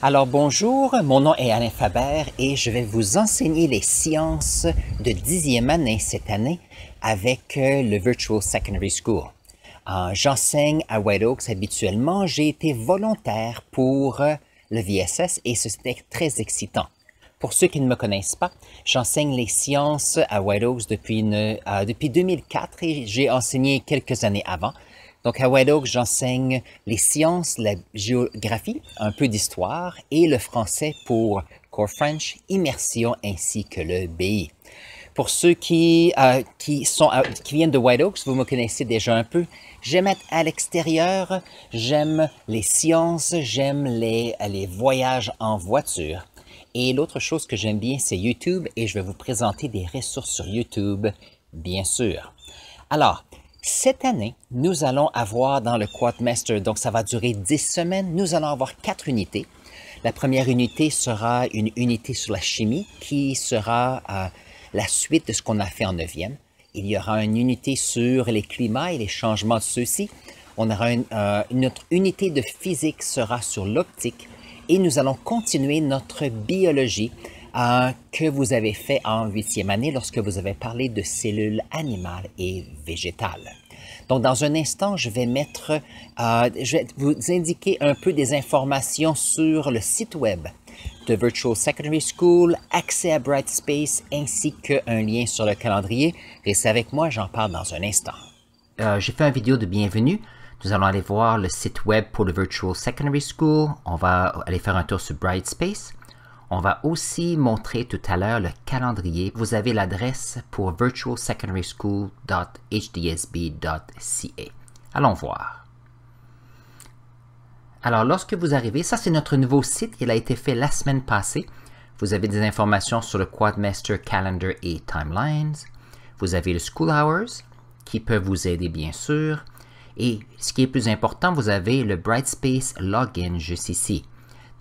Alors bonjour, mon nom est Alain Faber et je vais vous enseigner les sciences de 10e année cette année avec le Virtual Secondary School. J'enseigne à White Oaks habituellement. J'ai été volontaire pour le VSS et c'était très excitant. Pour ceux qui ne me connaissent pas, j'enseigne les sciences à White Oaks depuis 2004 et j'ai enseigné quelques années avant. Donc, à White Oaks, j'enseigne les sciences, la géographie, un peu d'histoire et le français pour Core French, Immersion ainsi que le BI. Pour ceux qui viennent de White Oaks, vous me connaissez déjà un peu. J'aime être à l'extérieur, j'aime les sciences, j'aime les voyages en voiture. Et l'autre chose que j'aime bien, c'est YouTube et je vais vous présenter des ressources sur YouTube, bien sûr. Alors, cette année, nous allons avoir dans le Quadmaster, donc ça va durer 10 semaines, nous allons avoir 4 unités. La première unité sera une unité sur la chimie qui sera la suite de ce qu'on a fait en 9e. Il y aura une unité sur les climats et les changements de ceux-ci. On aura notre unité de physique sera sur l'optique et nous allons continuer notre biologie que vous avez fait en 8e année lorsque vous avez parlé de cellules animales et végétales. Donc, dans un instant, je vais vous indiquer un peu des informations sur le site web de Virtual Secondary School, accès à Brightspace, ainsi qu'un lien sur le calendrier. Restez avec moi, j'en parle dans un instant. J'ai fait une vidéo de bienvenue. Nous allons aller voir le site web pour le Virtual Secondary School. On va aller faire un tour sur Brightspace. On va aussi montrer tout à l'heure le calendrier. Vous avez l'adresse pour virtualsecondaryschool.hdsb.ca. Allons voir. Alors, lorsque vous arrivez, ça c'est notre nouveau site. Il a été fait la semaine passée. Vous avez des informations sur le Quadmaster Calendar et Timelines. Vous avez le School Hours qui peut vous aider bien sûr. Et ce qui est plus important, vous avez le Brightspace Login juste ici.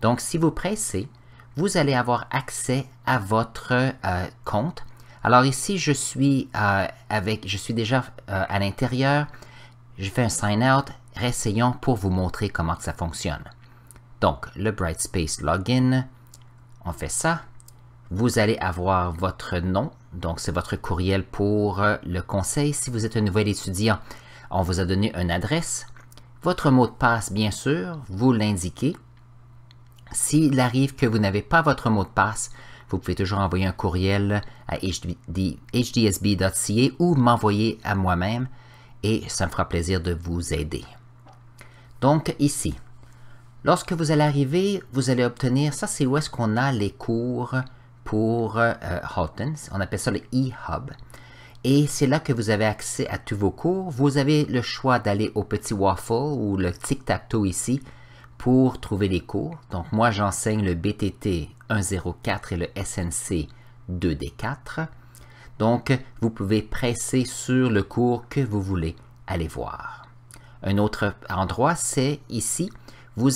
Donc, si vous pressez, vous allez avoir accès à votre compte. Alors ici, je suis déjà à l'intérieur. Je fais un sign out. Réessayons pour vous montrer comment ça fonctionne. Donc, le Brightspace Login, on fait ça. Vous allez avoir votre nom. Donc, c'est votre courriel pour le conseil. Si vous êtes un nouvel étudiant, on vous a donné une adresse. Votre mot de passe, bien sûr, vous l'indiquez. S'il arrive que vous n'avez pas votre mot de passe, vous pouvez toujours envoyer un courriel à hdsb.ca ou m'envoyer à moi-même et ça me fera plaisir de vous aider. Donc ici, lorsque vous allez arriver, vous allez obtenir, ça c'est où est-ce qu'on a les cours pour Halton, on appelle ça le e-hub. Et c'est là que vous avez accès à tous vos cours. Vous avez le choix d'aller au petit waffle ou le tic-tac-toe ici, pour trouver les cours. Donc, moi, j'enseigne le BTT 104 et le SNC 2D4. Donc, vous pouvez presser sur le cours que vous voulez aller voir. Un autre endroit, c'est ici. Vous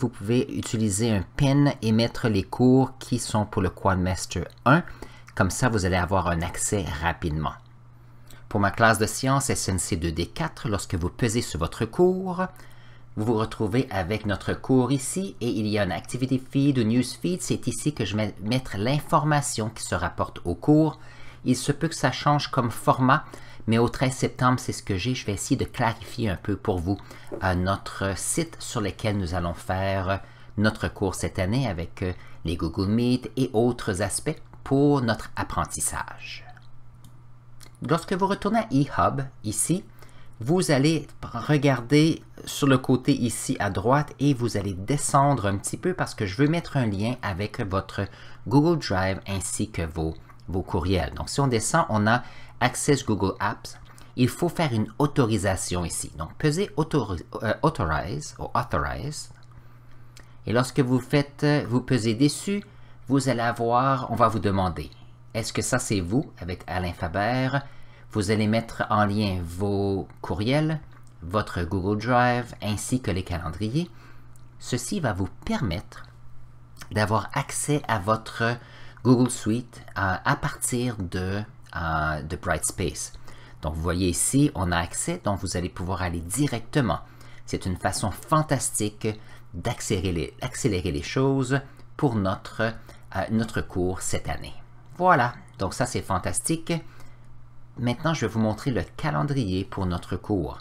pouvez utiliser un pin et mettre les cours qui sont pour le Quadmaster 1. Comme ça, vous allez avoir un accès rapidement. Pour ma classe de sciences SNC 2D4, lorsque vous pesez sur votre cours, vous vous retrouvez avec notre cours ici et il y a un Activity Feed ou News Feed. C'est ici que je vais mettre l'information qui se rapporte au cours. Il se peut que ça change comme format, mais au 13 septembre, c'est ce que j'ai. Je vais essayer de clarifier un peu pour vous notre site sur lequel nous allons faire notre cours cette année avec les Google Meet et autres aspects pour notre apprentissage. Lorsque vous retournez à eHub, ici, vous allez regarder sur le côté ici à droite et vous allez descendre un petit peu parce que je veux mettre un lien avec votre Google Drive ainsi que vos courriels. Donc, si on descend, on a Access Google Apps. Il faut faire une autorisation ici. Donc, pesez Authorize ou Authorize. Et lorsque vous pesez dessus, vous allez avoir, on va vous demander, est-ce que ça c'est vous avec Alain Faber? Vous allez mettre en lien vos courriels, votre Google Drive ainsi que les calendriers. Ceci va vous permettre d'avoir accès à votre Google Suite à partir de Brightspace. Donc, vous voyez ici, on a accès, donc vous allez pouvoir aller directement. C'est une façon fantastique d'accélérer les choses pour notre cours cette année. Voilà, donc ça c'est fantastique. Maintenant, je vais vous montrer le calendrier pour notre cours.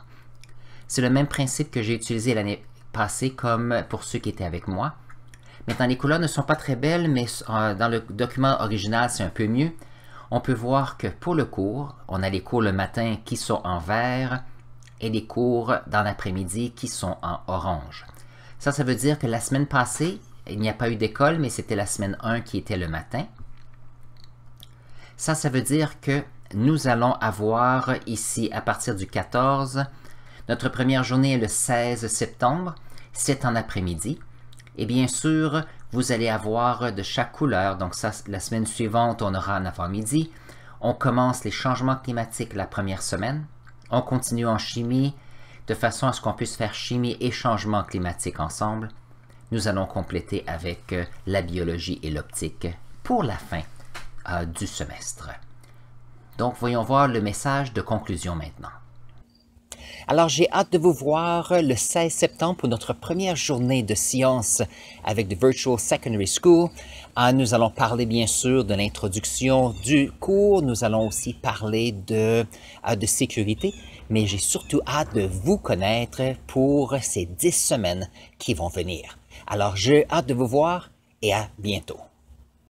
C'est le même principe que j'ai utilisé l'année passée comme pour ceux qui étaient avec moi. Maintenant, les couleurs ne sont pas très belles, mais dans le document original, c'est un peu mieux. On peut voir que pour le cours, on a les cours le matin qui sont en vert et les cours dans l'après-midi qui sont en orange. Ça veut dire que la semaine passée, il n'y a pas eu d'école, mais c'était la semaine 1 qui était le matin. Ça veut dire que nous allons avoir ici, à partir du 14, notre première journée est le 16 septembre, c'est en après-midi. Et bien sûr, vous allez avoir de chaque couleur. Donc ça, la semaine suivante, on aura en avant-midi. On commence les changements climatiques la première semaine. On continue en chimie, de façon à ce qu'on puisse faire chimie et changement climatique ensemble. Nous allons compléter avec la biologie et l'optique pour la fin du semestre. Donc, voyons voir le message de conclusion maintenant. Alors, j'ai hâte de vous voir le 16 septembre pour notre première journée de sciences avec The Virtual Secondary School. Nous allons parler bien sûr de l'introduction du cours. Nous allons aussi parler de sécurité, mais j'ai surtout hâte de vous connaître pour ces 10 semaines qui vont venir. Alors, j'ai hâte de vous voir et à bientôt.